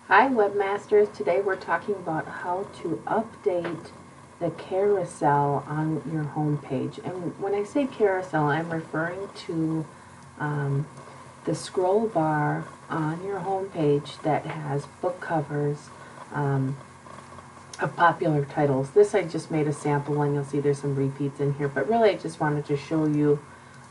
Hi webmasters, today we're talking about how to update the carousel on your home page. And when I say carousel, I'm referring to the scroll bar on your home page that has book covers of popular titles. This I just made a sample one. You'll see there's some repeats in here, but really I just wanted to show you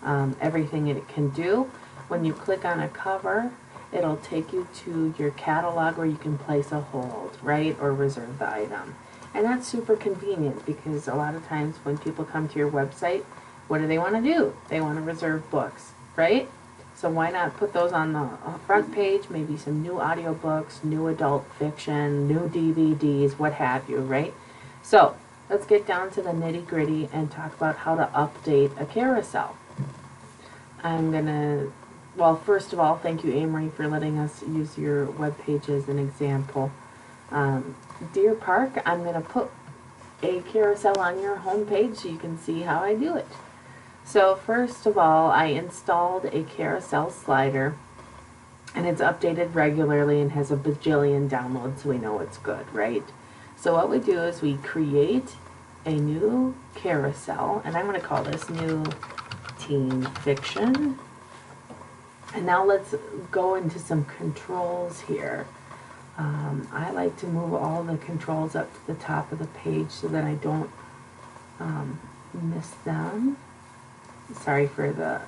everything it can do. When you click on a cover, it'll take you to your catalog where you can place a hold, right, or reserve the item. And that's super convenient because a lot of times when people come to your website, what do they want to do? They want to reserve books, right? So why not put those on the front page, maybe some new audiobooks, new adult fiction, new DVDs, what have you, right? So let's get down to the nitty-gritty and talk about how to update a carousel. I'm going to Well, first of all, thank you, Amory, for letting us use your web page as an example. Deer Park, I'm going to put a carousel on your home page so you can see how I do it. So first of all, I installed a carousel slider, and it's updated regularly and has a bajillion downloads, so we know it's good, right? So what we do is we create a new carousel, and I'm going to call this New Teen Fiction. And now let's go into some controls here. I like to move all the controls up to the top of the page so that I don't miss them. Sorry for the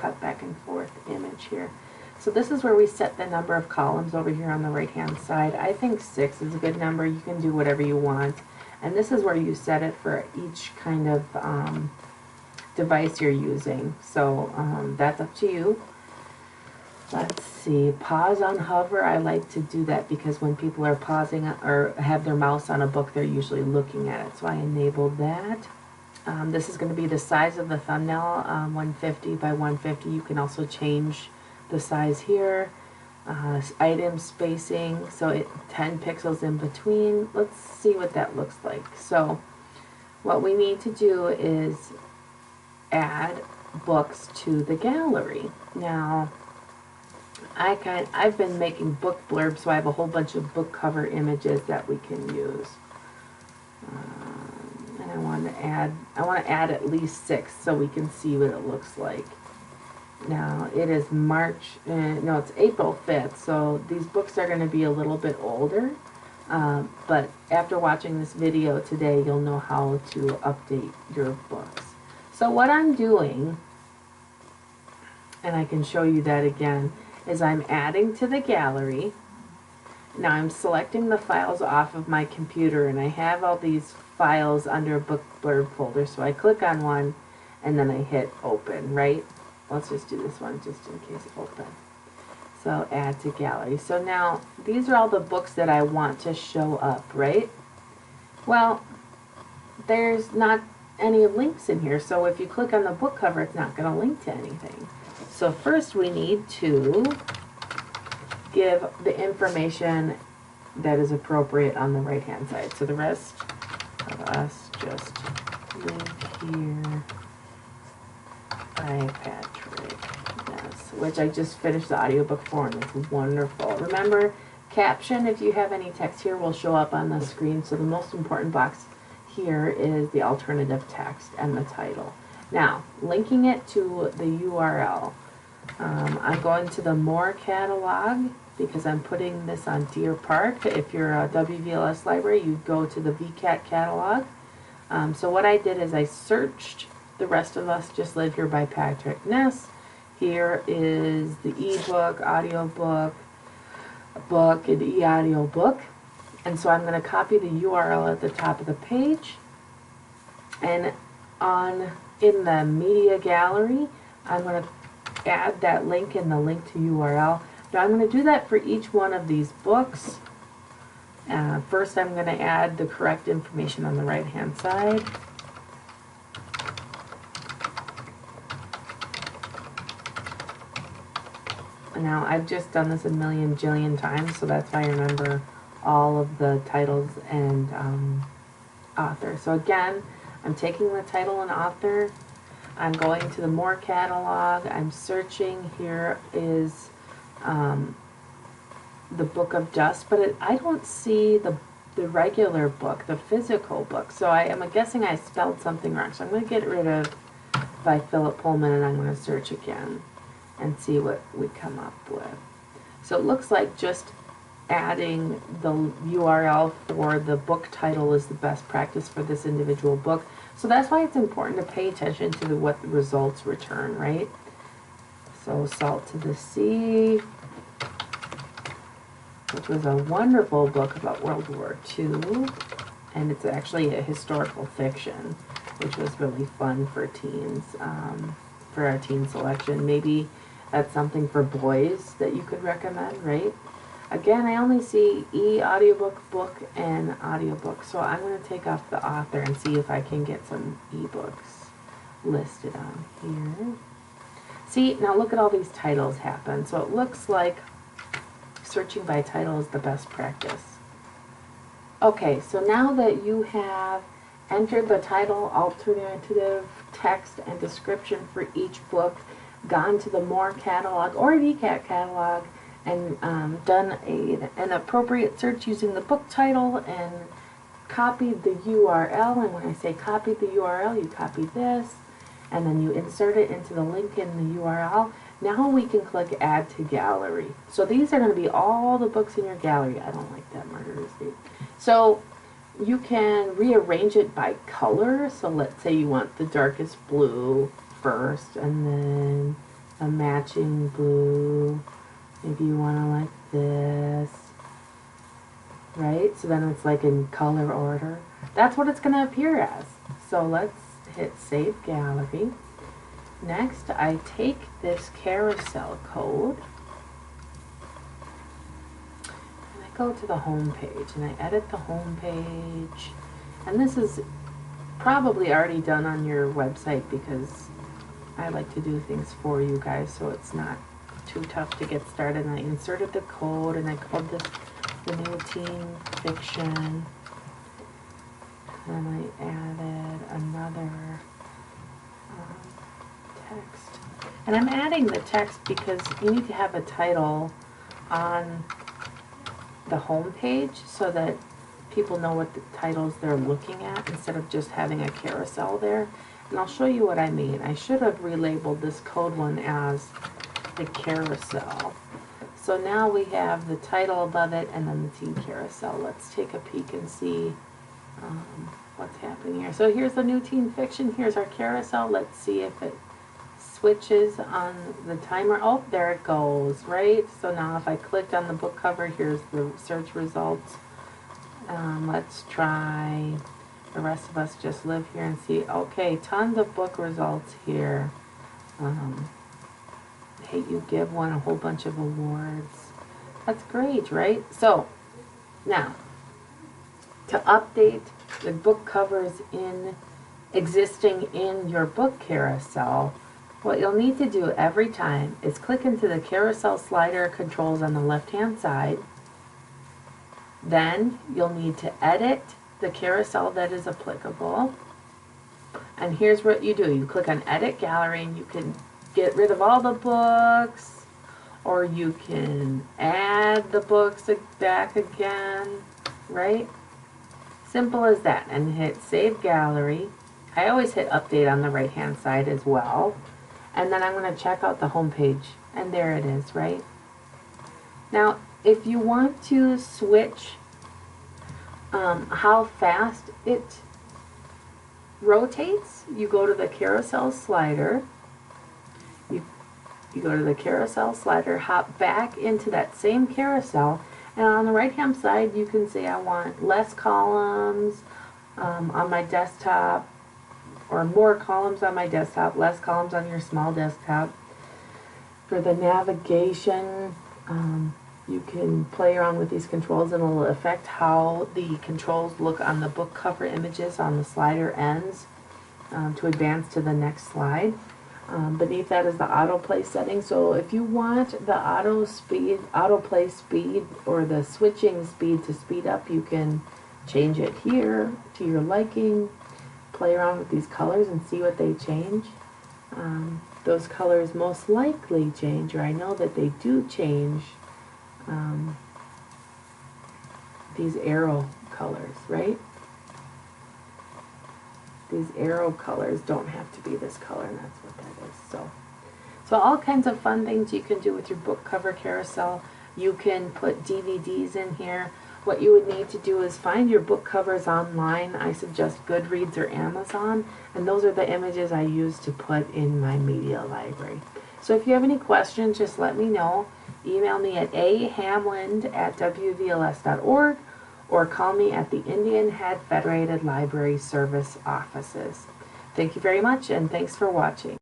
cut back and forth image here. So this is where we set the number of columns over here on the right hand side. I think 6 is a good number. You can do whatever you want. And this is where you set it for each kind of device you're using. So that's up to you. Let's see, pause on hover. I like to do that because when people are pausing or have their mouse on a book, they're usually looking at it. So I enabled that. This is going to be the size of the thumbnail, 150 by 150. You can also change the size here. Item spacing, so 10 pixels in between. Let's see what that looks like. So what we need to do is add books to the gallery. Now, I've been making book blurbs, so I have a whole bunch of book cover images that we can use. And I want to add at least 6 so we can see what it looks like. Now it is it's April 5th, so these books are going to be a little bit older. But after watching this video today, you'll know how to update your books. So what I'm doing, and I can show you that again, is I'm adding to the gallery. Now I'm selecting the files off of my computer, and I have all these files under a book blurb folder, so I click on one and then I hit open, right? Let's just do this one just in case open. So add to gallery. So now these are all the books that I want to show up, right? Well, there's not any links in here, so if you click on the book cover, it's not going to link to anything. So first we need to give the information that is appropriate on the right hand side. So the rest of us just live here by Patrick Ness, which I just finished the audiobook for, and it's wonderful. Remember, caption, if you have any text here, will show up on the screen. So the most important box here is the alternative text and the title. Now, linking it to the URL. I'm going to the More catalog because I'm putting this on Deer Park. If you're a WVLS library, you go to the VCAT catalog. So what I did is I searched The Rest of Us Just Live Here by Patrick Ness. Here is the ebook, audiobook, book, and e-audiobook. And so I'm going to copy the URL at the top of the page. And in the media gallery, I'm going to add that link in the link to URL. Now I'm going to do that for each one of these books. First I'm going to add the correct information on the right hand side. Now I've just done this a million jillion times, so that's why I remember all of the titles and author. So again, I'm taking the title and author, I'm going to the More catalog, I'm searching. Here is the Book of Dust, but I don't see the regular book, the physical book. So I'm guessing I spelled something wrong. So I'm going to get rid of by Philip Pullman, and I'm going to search again and see what we come up with. So it looks like just adding the URL for the book title is the best practice for this individual book. So that's why it's important to pay attention to what the results return, right? So Salt to the Sea, which was a wonderful book about World War II, and it's actually a historical fiction, which was really fun for teens, for our teen selection. Maybe that's something for boys that you could recommend, right? Again, I only see e-audiobook, book, and audiobook, so I'm going to take off the author and see if I can get some ebooks listed on here. See, now look at all these titles happen. So it looks like searching by title is the best practice. Okay, so now that you have entered the title, alternative text, and description for each book, gone to the More catalog or VCAT catalog, and done an appropriate search using the book title and copied the URL, and when I say copied the URL, you copy this, and then you insert it into the link in the URL. Now we can click Add to Gallery. So these are going to be all the books in your gallery. I don't like that Murderer's Name. So you can rearrange it by color. So let's say you want the darkest blue first, and then a matching blue. Maybe you want to like this, right? So then it's like in color order. That's what it's going to appear as. So let's hit Save Gallery. Next, I take this carousel code and I go to the home page and I edit the home page. And this is probably already done on your website because I like to do things for you guys so it's not too tough to get started. And I inserted the code and I called this the new teen fiction. And I added another text. And I'm adding the text because you need to have a title on the home page so that people know what the titles they're looking at instead of just having a carousel there. And I'll show you what I mean. I should have relabeled this code one as the carousel. So now we have the title above it and then the teen carousel. Let's take a peek and see what's happening here. So here's the new teen fiction. Here's our carousel. Let's see if it switches on the timer. Oh, there it goes, right? So now if I clicked on the book cover, here's the search results. Let's try The Rest of Us Just Live Here and see. Okay, tons of book results here. Hate You Give won a whole bunch of awards. That's great, right? So now to update the book covers existing in your book carousel, what you'll need to do every time is click into the carousel slider controls on the left hand side. Then you'll need to edit the carousel that is applicable. And here's what you do. You click on Edit Gallery and you can get rid of all the books, or you can add the books back again, right? Simple as that. And hit Save Gallery. I always hit Update on the right hand side as well. And then I'm going to check out the home page. And there it is, right? Now, if you want to switch how fast it rotates, you go to the carousel slider. You go to the carousel slider, hop back into that same carousel, and on the right hand side you can say I want less columns on my desktop, or more columns on my desktop, less columns on your small desktop. For the navigation, you can play around with these controls and it'll affect how the controls look on the book cover images on the slider ends to advance to the next slide. Beneath that is the autoplay setting. So if you want the autoplay speed, or the switching speed to speed up, you can change it here to your liking. Play around with these colors and see what they change. Those colors most likely change, or I know that they do change these arrow colors, right? These arrow colors don't have to be this color, and that's what that is. So all kinds of fun things you can do with your book cover carousel. You can put DVDs in here. What you would need to do is find your book covers online. I suggest Goodreads or Amazon, and those are the images I use to put in my media library. So if you have any questions, just let me know. Email me at ahamland@wvls.org or call me at the Indian Head Federated Library Service offices. Thank you very much, and thanks for watching.